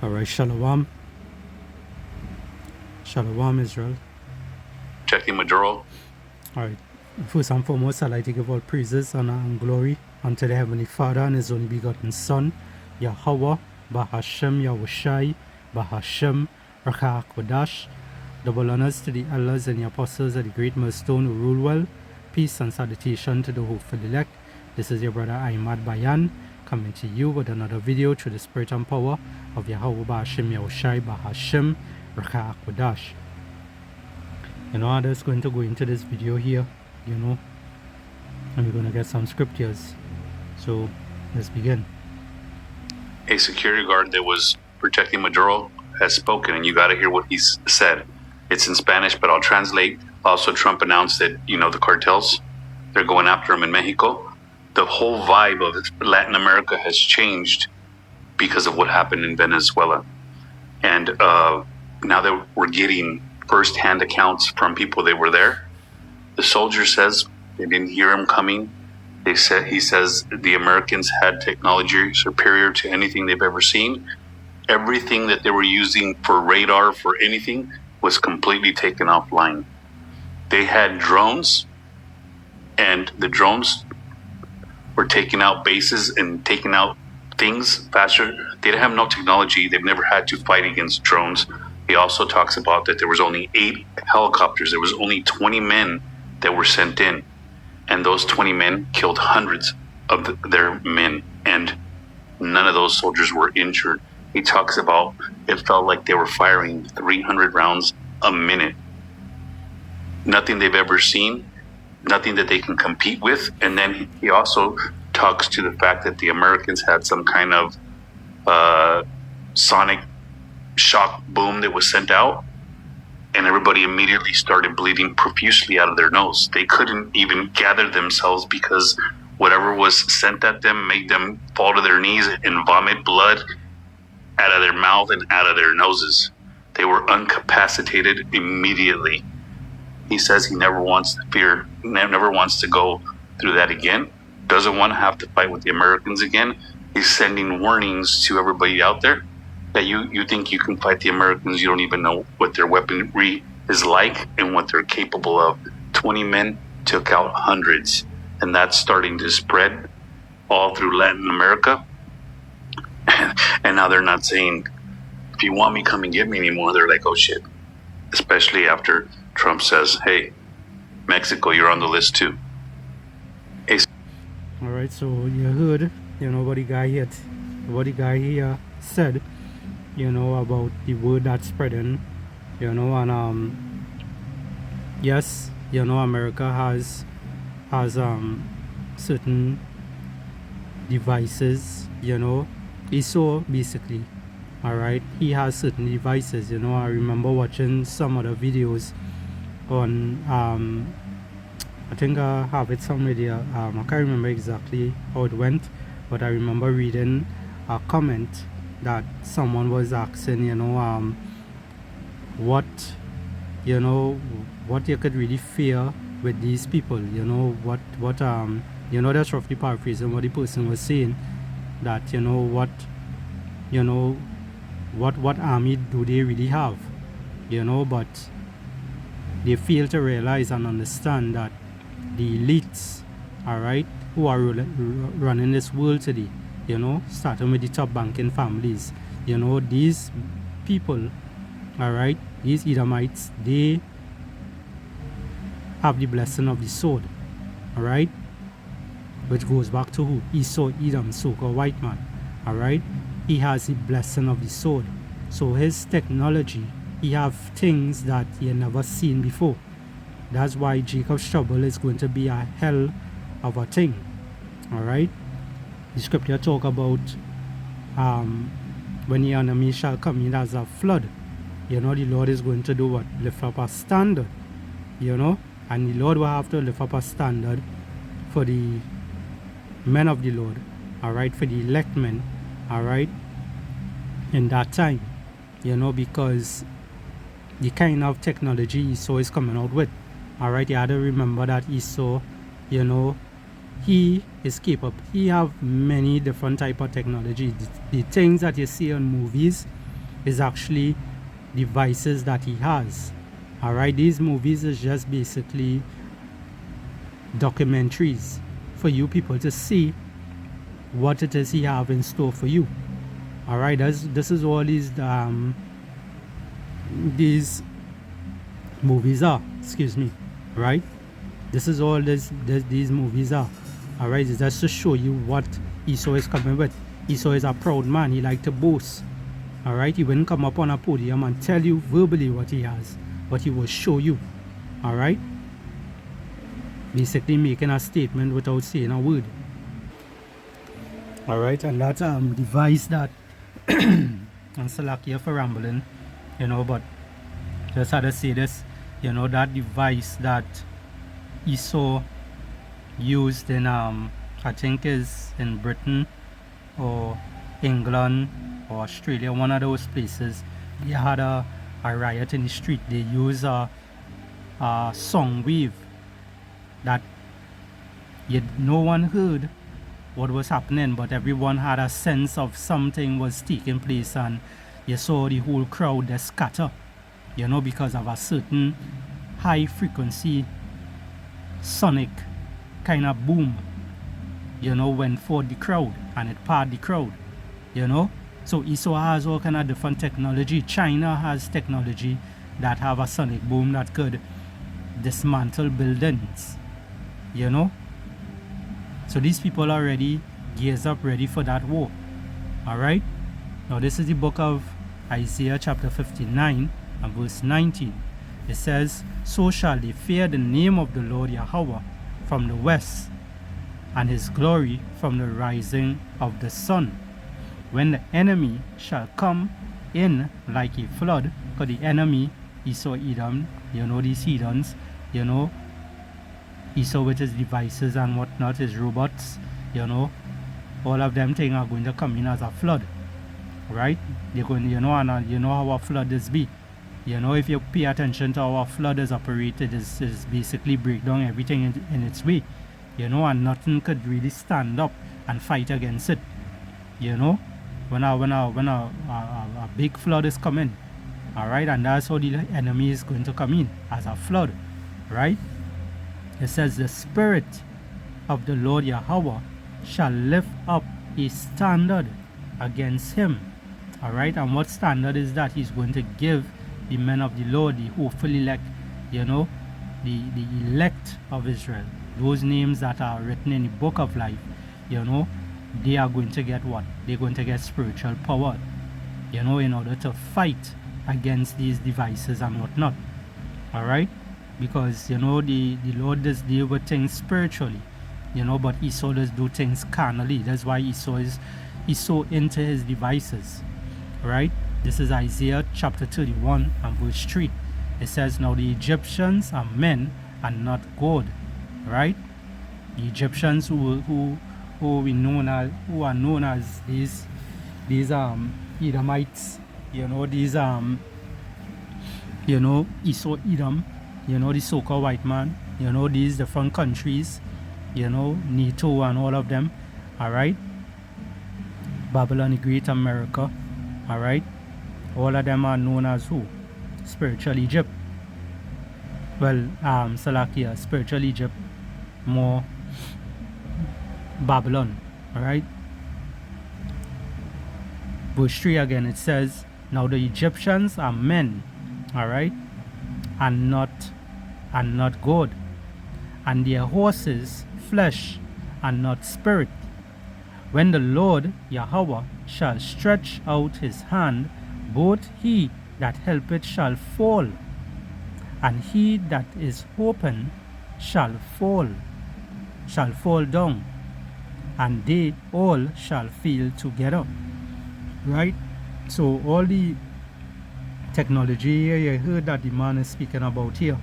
Alright, Shalom. Shalom, Israel. Checking Maduro. Alright, first and foremost, I'd like to give all praises, honor, and glory unto the Heavenly Father and His only begotten Son, Yahweh, Bahashem, Yahushai, Bahashem, Rakha Kodash. Double honors to the elders and the apostles of the great millstone who rule well. Peace and salutation to the hopeful elect. This is your brother INVADE Bayan, coming to you with another video through the spirit and power of Yahweh Bahashem, Yahushai, Bahashem, Rakha Kodash. I'm just going to go into this video here, and we're going to get some scriptures. So let's begin. A security guard that was protecting Maduro has spoken, and you got to hear what he's said. It's in Spanish, but I'll translate. Also, Trump announced that, the cartels, they're going after him in Mexico. The whole vibe of Latin America has changed because of what happened in Venezuela. And now that we're getting first-hand accounts from people that were there, the soldier says they didn't hear him coming. He says the Americans had technology superior to anything they've ever seen. Everything that they were using for radar, for anything, was completely taken offline. They had drones, and the drones were taking out bases and taking out things faster. They didn't have no technology. They've never had to fight against drones. He also talks about that there was only 8 helicopters. There was only 20 men that were sent in. And those 20 men killed hundreds of their men. And none of those soldiers were injured. He talks about it felt like they were firing 300 rounds a minute. Nothing they've ever seen. Nothing that they can compete with. And then he also talks to the fact that the Americans had some kind of sonic shock boom that was sent out, and everybody immediately started bleeding profusely out of their nose. They couldn't even gather themselves because whatever was sent at them made them fall to their knees and vomit blood out of their mouth and out of their noses. They were incapacitated immediately. He says he never wants to go through that again, doesn't want to have to fight with the Americans again. He's sending warnings to everybody out there that you think you can fight the Americans. You don't even know what their weaponry is like and what they're capable of. 20 men took out hundreds, and that's starting to spread all through Latin America. And now they're not saying, if you want me, come and get me anymore. They're like, oh shit. Especially after Trump says, hey, Mexico, you're on the list too. All right, so you heard, what the guy here said, about the word that's spreading, and yes, America has certain devices, ESO basically. All right, he has certain devices. I remember watching some other videos on I think I have it somewhere. I can't remember exactly how it went, but I remember reading a comment that someone was asking, what you could really fear with these people, that's roughly paraphrasing what the person was saying, that what army do they really have, but they fail to realize and understand that the elites, all right, who are running this world today, starting with the top banking families, these people, all right, these Edomites, they have the blessing of the sword, all right, which goes back to who? Esau, Edom, so-called white man, all right. He has the blessing of the sword. So his technology, he have things that he had never seen before. That's why Jacob's trouble is going to be a hell of a thing. Alright? The scripture talk about when the enemy shall come in as a flood. The Lord is going to do what? Lift up a standard. And the Lord will have to lift up a standard for the men of the Lord. Alright? For the elect men. Alright? In that time. Because the kind of technology Esau is coming out with. Alright, you have to remember that Esau, he is capable. He have many different type of technology. The things that you see on movies, is actually devices that he has. All right, these movies is just basically documentaries for you people to see what it is he have in store for you. All right, this is all these movies are. Excuse me, right? This is all these movies are. All right, it's just to show you what Esau is coming with. Esau is a proud man. He like to boast. All right, he wouldn't come up on a podium and tell you verbally what he has, but he will show you. All right, basically making a statement without saying a word. All right, and that device that and Salakia for rambling, but just had to say this, that device that Esau used in I think is in Britain or England or Australia, one of those places. They had a riot in the street. They used a song wave that no one heard what was happening, but everyone had a sense of something was taking place, and you saw the whole crowd that scatter, because of a certain high frequency sonic kind of boom, went for the crowd, and it parted the crowd, So Esau has all kind of different technology. China has technology that have a sonic boom that could dismantle buildings, So these people are ready, gears up, ready for that war. All right. Now this is the book of Isaiah chapter 59 and verse 19. It says, "So shall they fear the name of the Lord Yahweh from the west, and his glory from the rising of the sun. When the enemy shall come in like a flood," because the enemy, Esau, Edom, these heathens, Esau with his devices and whatnot, his robots, all of them things are going to come in as a flood, right? They're going, and how a flood is be. If you pay attention to how a flood is operated, is basically break down everything in its way, and nothing could really stand up and fight against it, when a big flood is coming, all right, and that's how the enemy is going to come in, as a flood, right? It says, "The Spirit of the Lord Yahweh shall lift up a standard against him." All right, and what standard is that? He's going to give the men of the Lord, the hopeful elect, the elect of Israel, those names that are written in the book of life, they are going to get what? They're going to get spiritual power, in order to fight against these devices and whatnot. All right, because the Lord does deal with things spiritually, but Esau does do things carnally. That's why Esau is so into his devices. Right? This is Isaiah chapter 31 and verse 3. It says, "Now the Egyptians are men and not God." Right? The Egyptians who are known as these Edomites, these Esau Edom, the so-called white man, these different countries, NATO and all of them, all right, Babylon the Great, America, all right, all of them are known as who? Spiritual Egypt. Well, Salakia, spiritual Egypt, more Babylon, all right. Verse 3 again, it says, "Now the Egyptians are men, all right, and not God, and their horses flesh and not spirit. When the Lord Yahweh shall stretch out his hand, both he that helpeth shall fall, and he that is hoping shall fall down, and they all shall fail together." Right? So all the technology here, you heard that the man is speaking about here.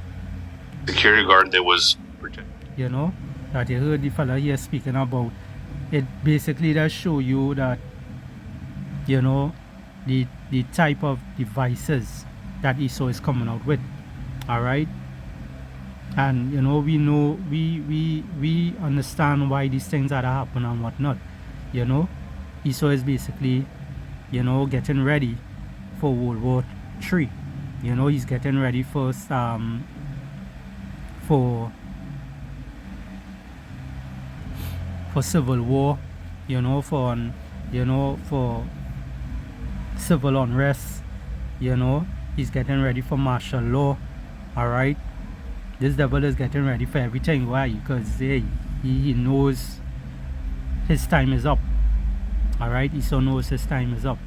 Security guard that was protected. That you heard the fella here speaking about. It basically does show you that, the type of devices that Esau is coming out with. All right? And, we understand why these things are happening and whatnot. Esau is basically, getting ready for World War III. You know, he's getting ready for civil war, you know, for civil unrest, you know. He's getting ready for martial law. All right, this devil is getting ready for everything. Why? Because hey, he knows his time is up. All right, he so knows his time is up.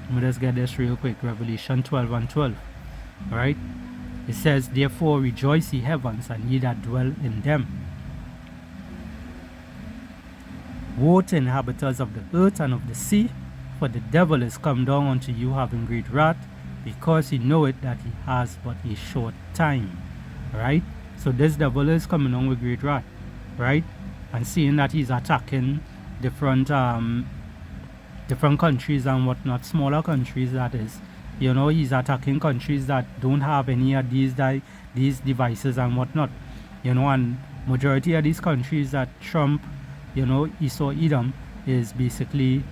Let me just get this real quick. Revelation 12:12. All right, it says, therefore rejoice ye heavens, and ye that dwell in them. Woe to inhabitants of the earth and of the sea, for the devil is come down unto you having great wrath, because he knoweth that he has but a short time. Right? So this devil is coming on with great wrath. Right? And seeing that he's attacking different countries and whatnot, smaller countries that is. You know, he's attacking countries that don't have any of these devices and whatnot. You know, and majority of these countries that Trump, you know, Esau Edom is basically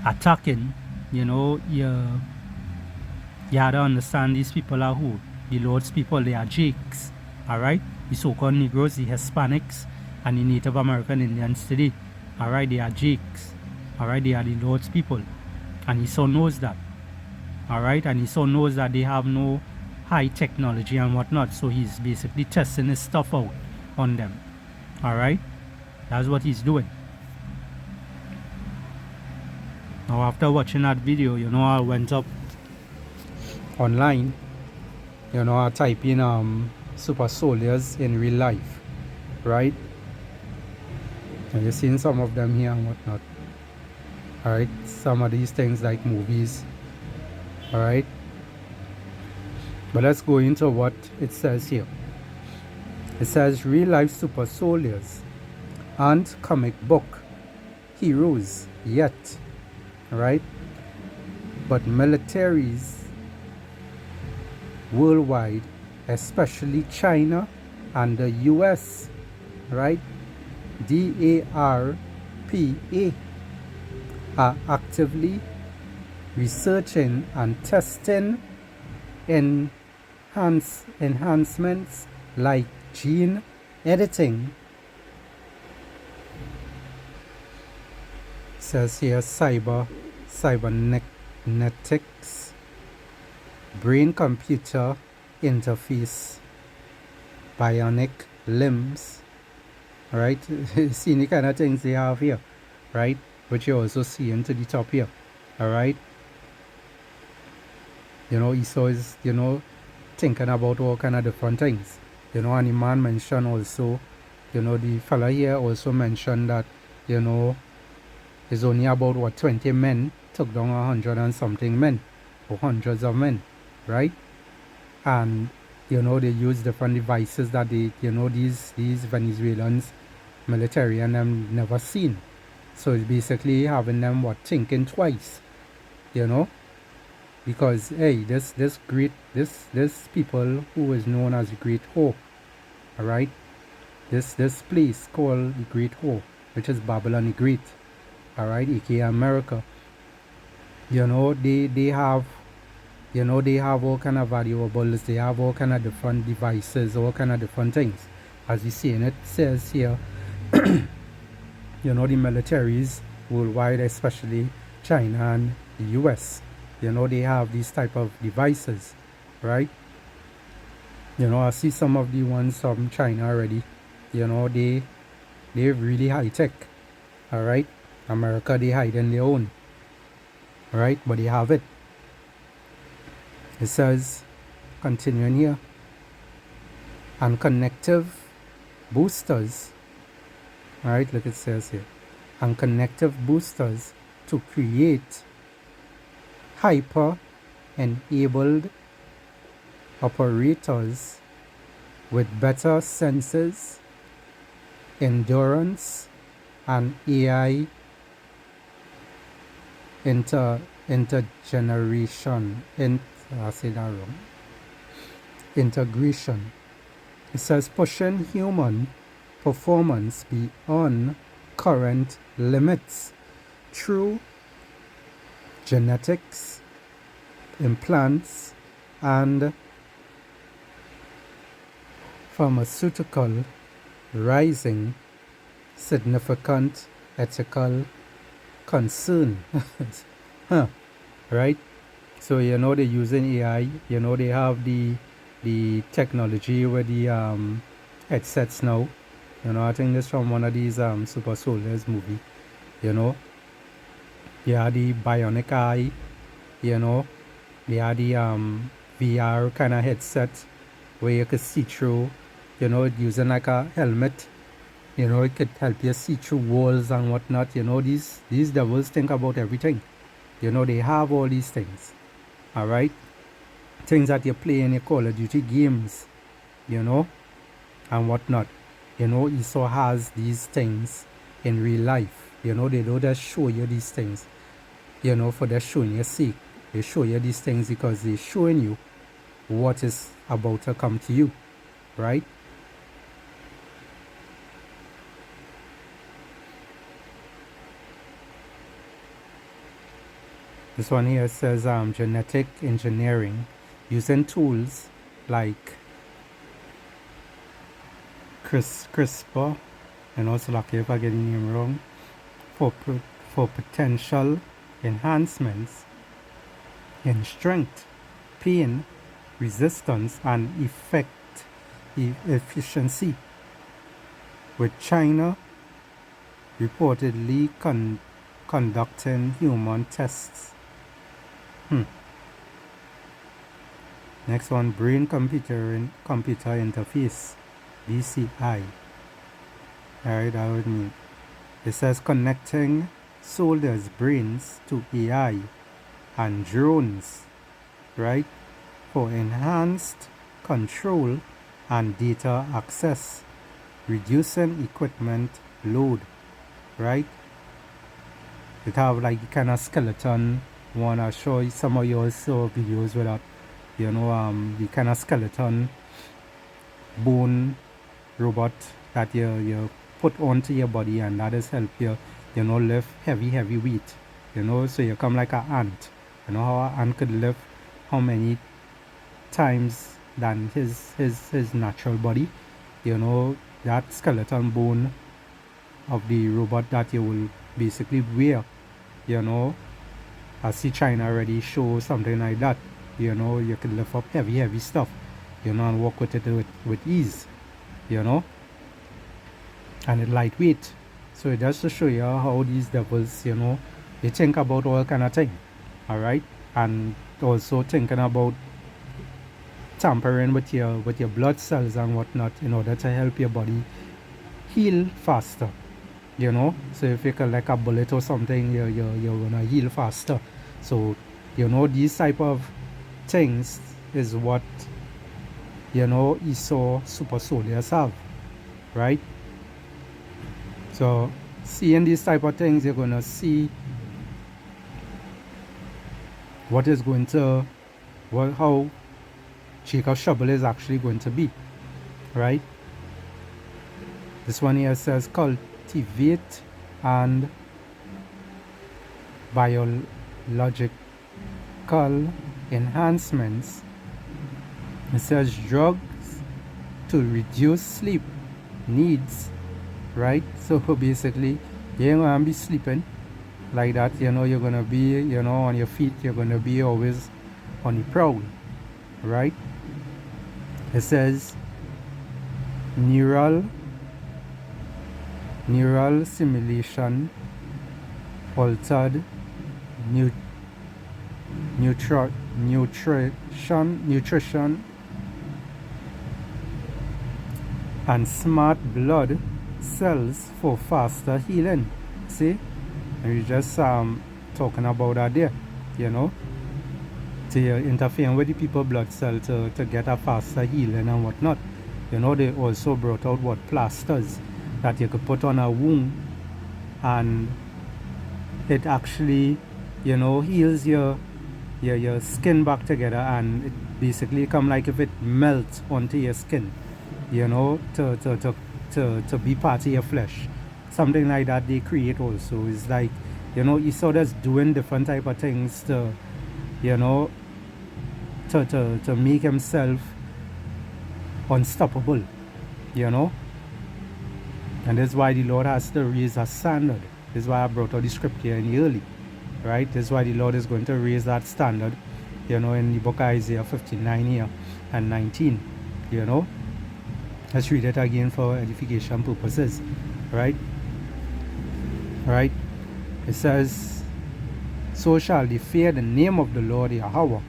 attacking. You know, you have to understand these people are who? The Lord's people. They are Jakes. Alright? The so-called Negroes, the Hispanics, and the Native American Indians today. Alright? They are Jakes. Alright? They are the Lord's people. And Esau knows that. Alright? And Esau knows that they have no high technology and whatnot. So he's basically testing his stuff out on them. Alright? That's what he's doing. Now after watching that video, you know, I went up online. You know, I type in super soldiers in real life. Right? And you've seen some of them here and whatnot. Alright, some of these things like movies. Alright, but let's go into what it says here. It says real life super soldiers and comic book heroes yet. Alright, but militaries worldwide, especially China and the US, right, DARPA, are actively researching and testing enhancements like gene editing. It says here cybernetics, brain computer interface, bionic limbs. Right? See the kind of things they have here, right? Which you also see into the top here. Alright. You know, Esau is, you know, thinking about all kind of different things. You know, and the man mentioned also, you know, the fella here also mentioned that, you know, it's only about what 20 men took down 100 and something men, or hundreds of men, right? And you know, they use different devices that they, you know, these Venezuelans military and them never seen. So it's basically having them thinking twice, you know, because hey, this people who is known as the Great Hope, all right, this place called the Great Hope, which is Babylon the Great, all right, aka America. You know, they have, you know, they have all kind of valuables, they have all kind of different devices, all kind of different things. As you see, and it says here. You know, the militaries worldwide, especially China and the US, you know, they have these type of devices, right? You know, I see some of the ones from China already. You know, they're really high tech. All right, America, they hide in their own. All right, but they have it. It says, continuing here, and connective boosters. Alright, look, it says here, and connective boosters to create hyper enabled operators with better senses, endurance, and AI integration. It says pushing human performance beyond current limits through genetics, implants, and pharmaceutical rising significant ethical concern. Huh, right? So they're using AI. They have the technology with the headsets now. I think this from one of these super soldiers movie. They are the bionic eye. They are the VR kind of headset where you could see through. Using like a helmet. It could help you see through walls and whatnot. These devils think about everything. They have all these things. Alright? Things that you play in your Call of Duty games. And whatnot. Esau has these things in real life. They don't just show you these things, for their showing your sake. They show you these things because they're showing you what is about to come to you. Right? This one here says genetic engineering using tools like CRISPR, and also lucky if I get the name wrong, for potential enhancements in strength, pain, resistance, and efficiency, with China reportedly conducting human tests. Next one, brain-computer interface, BCI. Alright, that would mean it says connecting soldiers' brains to AI and drones, right, for enhanced control and data access, reducing equipment load, right? It have like the kind of skeleton one. I show you some of you also videos with that, the kind of skeleton bone robot that you put onto your body, and that is help you lift heavy weight, so you come like an ant. How an ant could lift how many times than his natural body. That skeleton bone of the robot that you will basically wear. I see China already show something like that. You can lift up heavy stuff, and walk with it with ease, and it's lightweight. So it just to show you how these devils, they think about all kind of thing. Alright? And also thinking about tampering with your blood cells and whatnot in order to help your body heal faster. So if you collect a bullet or something, you're gonna heal faster. So these type of things is what Esau super soldiers have, right? So seeing these type of things, you're gonna see what is going to how Jacob Shovel is actually going to be, right? This one here says cultivate and biological enhancements. It says drugs to reduce sleep needs, right? So basically you ain't gonna be sleeping like that, you're gonna be on your feet, you're gonna be always on the prowl, right? It says neural simulation, altered nutrition, and smart blood cells for faster healing. See, and we just talking about that there, to interfere with the people's blood cell to get a faster healing and whatnot. They also brought out what plasters that you could put on a wound, and it actually heals your skin back together, and it basically come like if it melts onto your skin, to be part of your flesh. Something like that they create also. It's like You know, Esau is doing different type of things to, you know, to make himself unstoppable, you know. And that's why the Lord has to raise a standard. This is why I brought out the scripture in the early, right? This is why the Lord is going to raise that standard, you know, in the book of Isaiah 59 here and 19, you know. Let's read it again for edification purposes, right? Right? It says, so shall they fear the name of the Lord Yahweh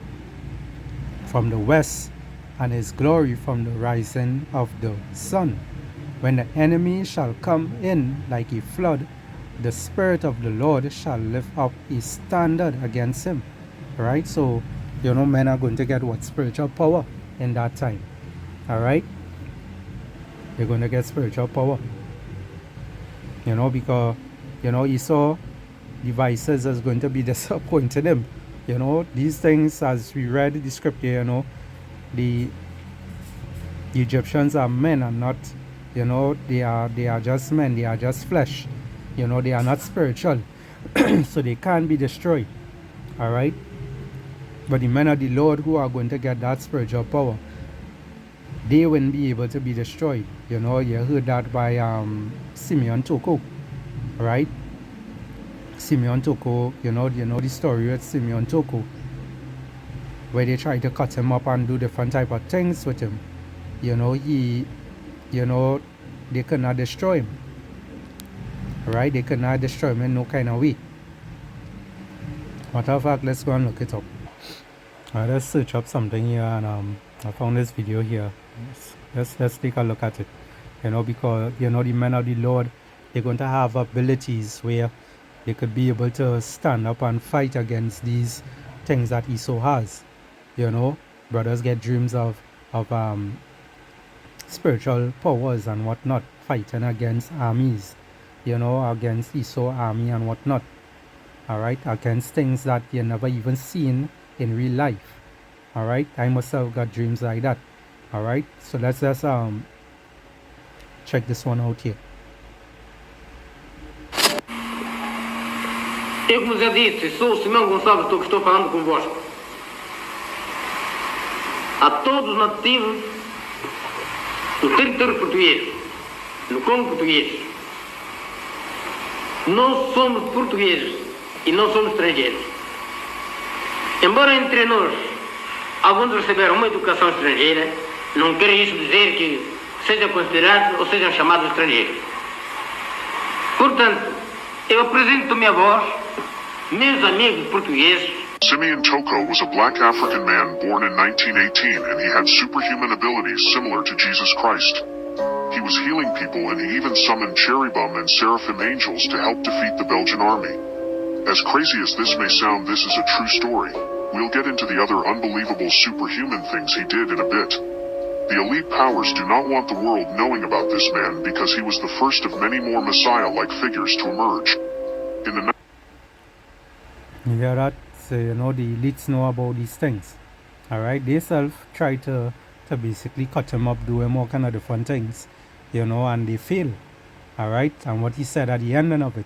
from the west, and his glory from the rising of the sun. When the enemy shall come in like a flood, the Spirit of the Lord shall lift up a standard against him. Right? So, you know, men are going to get what? Spiritual power in that time. Alright? They're going to get spiritual power. You know, because, you know, Esau devices is going to be disappointed him. You know, these things, as we read the scripture, you know, the Egyptians are men and not, you know, they are just men, they are just flesh. You know, they are not spiritual. So they can't be destroyed. Alright? But the men of the Lord who are going to get that spiritual power, they won't be able to be destroyed. You know, you heard that by Simeon Toko. Right? Simeon Toko, you know the story with Simeon Toko, where they try to cut him up and do different type of things with him. You know, they could not destroy him. Right? They could not destroy him in no kind of way. Matter of fact, let's go and look it up. Let's search up something here, and I found this video here. Let's take a look at it. You know, because, you know, the men of the Lord, they're going to have abilities where they could be able to stand up and fight against these things that Esau has. You know, brothers get dreams of spiritual powers and whatnot, fighting against armies, you know, against Esau army and whatnot. Alright, against things that you never even seen in real life. Alright, I myself got dreams like that. Alright, so let's just check this one out here. Eu, como já disse, sou o Simão Gonçalves que estou falando convosco. A todos os nativos do território português, no Congo português, nós somos portugueses e não somos estrangeiros. Embora entre nós alguns receberam uma educação estrangeira, não quer isso dizer que sejam considerados ou sejam chamados estrangeiros. Portanto, eu apresento-me a vós, meus amigos portugueses. Simeon Toko was a black African man born in 1918, and he had superhuman abilities similar to Jesus Christ. He was healing people, and he even summoned cherubim and seraphim angels to help defeat the Belgian army. As crazy as this may sound, this is a true story. We'll get into the other unbelievable superhuman things he did in a bit. The elite powers do not want the world knowing about this man because he was the first of many more Messiah-like figures to emerge. In the You hear that? So, you know, the elites know about these things. Alright, they self try to basically cut him up, do him all kind of different things, you know, and they fail. Alright, and what he said at the ending of it,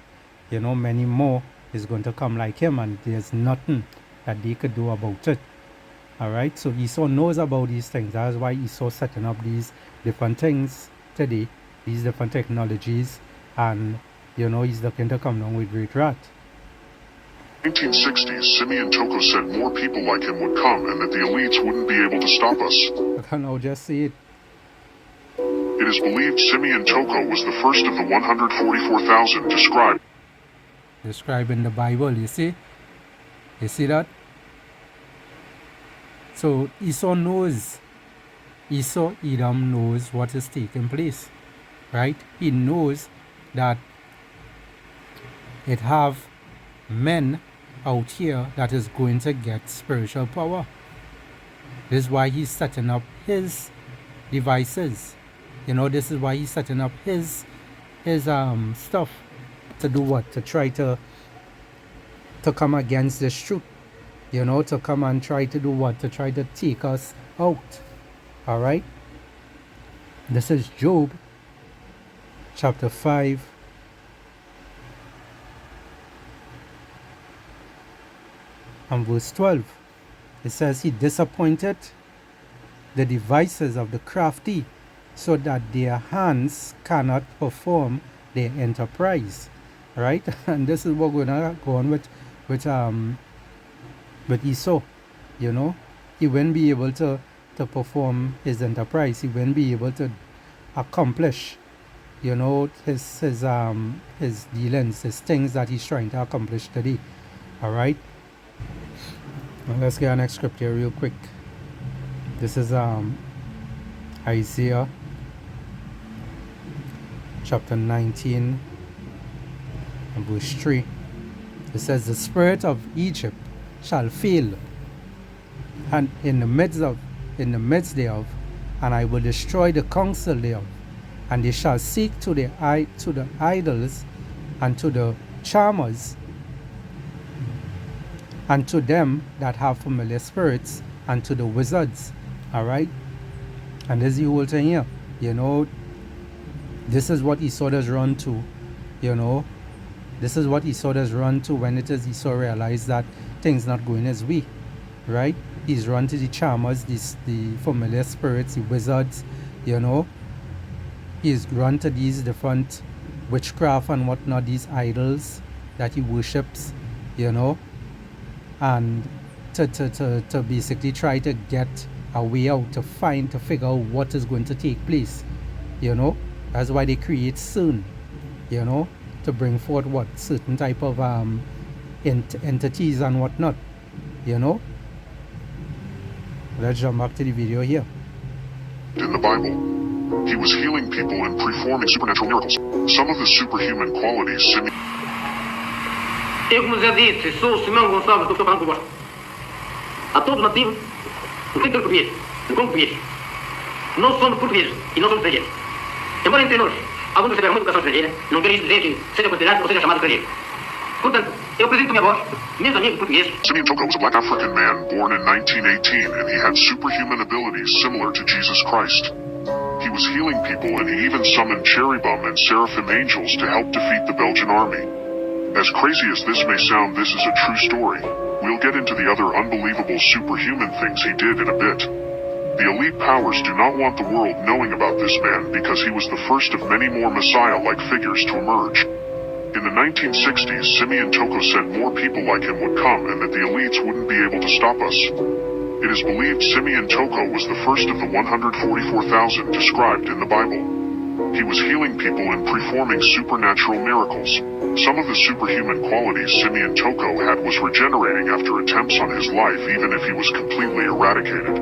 you know, many more is going to come like him, and there's nothing that they could do about it. Alright, so Esau knows about these things. That's why Esau setting up these different things today, these different technologies, and, you know, he's looking to come down with great wrath. 1960s, Simeon Toko said more people like him would come and that the elites wouldn't be able to stop us. I can now just see it. It is believed Simeon Toko was the first of the 144,000 described in the Bible, you see? You see that? So Esau knows, Edom knows what is taking place, right? He knows that it have men out here that is going to get spiritual power. This is why he's setting up his devices. You know, this is why he's setting up his stuff to do what? To try to come against this truth. You know, to come and try to do what? To try to take us out. Alright? This is Job chapter 5 and verse 12. It says he disappointed the devices of the crafty so that their hands cannot perform their enterprise. Right? And this is what we're gonna go on with Esau. You know, he wouldn't be able to perform his enterprise. He wouldn't be able to accomplish, you know, his dealings, his things that he's trying to accomplish today. All right. Well, let's get our next scripture real quick. This is Isaiah chapter 19 and verse 3. It says, the spirit of Egypt shall fail, and in the midst thereof, and I will destroy the counsel thereof, and they shall seek to the idols and to the charmers and to them that have familiar spirits and to the wizards. All right. And this is the whole thing here. You know, this is what Esau does run to. You know, this is what Esau does run to when it is Esau realize that things not going his way. Right. He's run to the charmers, the familiar spirits, the wizards. You know, he's run to these different witchcraft and whatnot, these idols that he worships. You know, and to basically try to get a way out, to figure out what is going to take place. You know, that's why they create soon, you know, to bring forth what certain type of entities and whatnot. You know, let's jump back to the video here. In the Bible, he was healing people and performing supernatural miracles. Some of his superhuman qualities Eu, como já disse, sou o Simão Gonçalves do Campo Branco. A todo nativo, não tem que ter português, não como português. Nós somos portugueses e não somos estrangeiros. Embora entre nós, alguns receberam uma educação estrangeira, não quer isso dizer que seja considerado ou seja chamado estrangeiro. Portanto, eu apresento minha voz, meus amigos portugueses. Simeon Toko was a black African man born in 1918, and he had superhuman abilities similar to Jesus Christ. He was healing people, and he even summoned cherubim and seraphim angels to help defeat the Belgian army. As crazy as this may sound, this is a true story. We'll get into the other unbelievable superhuman things he did in a bit. The elite powers do not want the world knowing about this man because he was the first of many more Messiah-like figures to emerge. In the 1960s, Simeon Toko said more people like him would come and that the elites wouldn't be able to stop us. It is believed Simeon Toko was the first of the 144,000 described in the Bible. He was healing people and performing supernatural miracles. Some of the superhuman qualities Simeon Toko had was regenerating after attempts on his life, even if he was completely eradicated.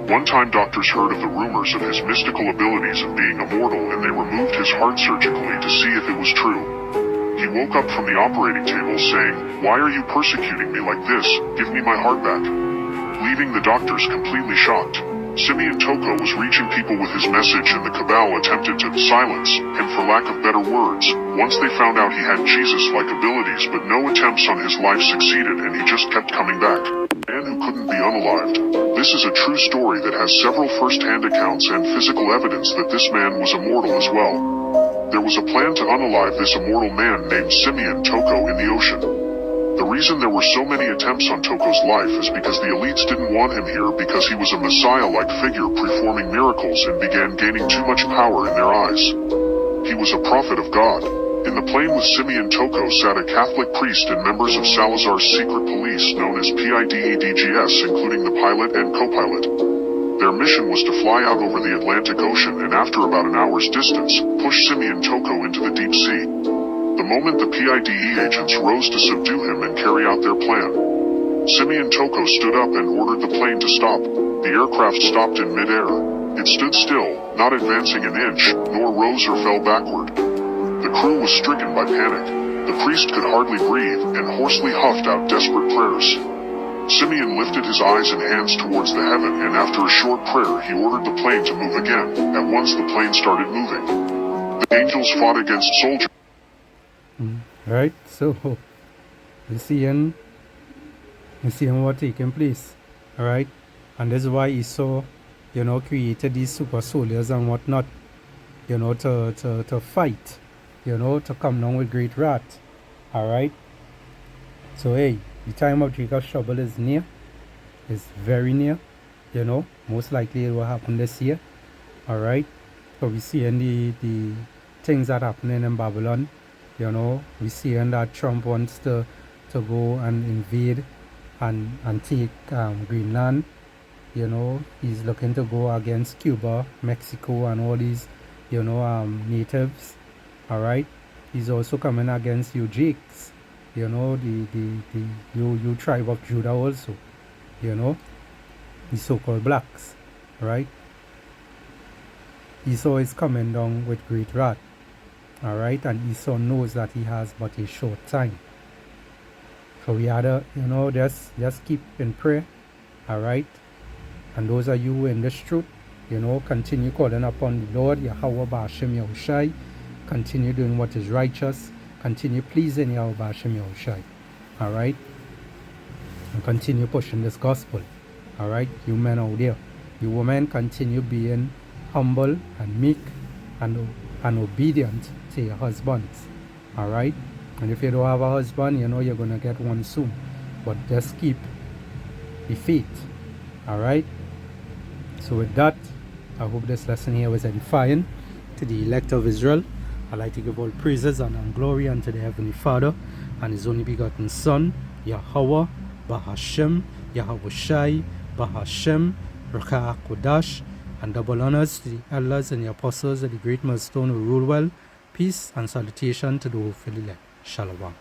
One time doctors heard of the rumors of his mystical abilities of being immortal, and they removed his heart surgically to see if it was true. He woke up from the operating table saying, "Why are you persecuting me like this? Give me my heart back," leaving the doctors completely shocked. Simeon Toko was reaching people with his message, and the cabal attempted to silence him for lack of better words. Once they found out he had Jesus-like abilities, but no attempts on his life succeeded, and he just kept coming back. A man who couldn't be unalived. This is a true story that has several first-hand accounts and physical evidence that this man was immortal as well. There was a plan to unalive this immortal man named Simeon Toko in the ocean. The reason there were so many attempts on Toko's life is because the elites didn't want him here because he was a Messiah-like figure performing miracles and began gaining too much power in their eyes. He was a prophet of God. In the plane with Simeon Toko sat a Catholic priest and members of Salazar's secret police known as PIDEDGS, including the pilot and co-pilot. Their mission was to fly out over the Atlantic Ocean and after about an hour's distance, push Simeon Toko into the deep sea. The moment the PIDE agents rose to subdue him and carry out their plan, Simeon Toko stood up and ordered the plane to stop. The aircraft stopped in midair. It stood still, not advancing an inch, nor rose or fell backward. The crew was stricken by panic. The priest could hardly breathe and hoarsely huffed out desperate prayers. Simeon lifted his eyes and hands towards the heaven, and after a short prayer, he ordered the plane to move again. At once the plane started moving. The angels fought against soldiers. Right, so you seeing what taking place, all right, and this is why Esau, you know, created these super soldiers and whatnot, you know, to fight, you know, to come down with great wrath, all right. So hey, The time of Jacob's trouble is near. It's very near. You know, most likely it will happen this year. Alright. So we seeing the things that happening in Babylon. You know, we seeing that Trump wants to go and invade and take Greenland. You know, he's looking to go against Cuba, Mexico, and all these, you know, natives. Alright. He's also coming against you Jakes. You know, you tribe of Judah also. You know, the so-called blacks. Right. Esau is coming down with great wrath. Alright, and Esau knows that he has but a short time. So we had to, you know, just keep in prayer. Alright. And those of you in this truth, you know, continue calling upon the Lord, Yahweh Ba'ashem Yahushai. Continue doing what is righteous. Continue pleasing Yahweh Ba'ashem Yahushai. Alright. And continue pushing this gospel. Alright, you men out there. You women continue being humble and meek and obedient to your husbands. Alright? And if you don't have a husband, you know you're going to get one soon. But just keep the faith. Alright? So with that, I hope this lesson here was edifying to the elect of Israel. I'd like to give all praises and glory unto the Heavenly Father and His only begotten Son, Yahweh, Bahashem, Yahweh Shai, Bahashem, Rakah Kodash, and double honors to the elders and the apostles of the great millstone who rule well. Peace and salutation to the hopeful elect. Shalom.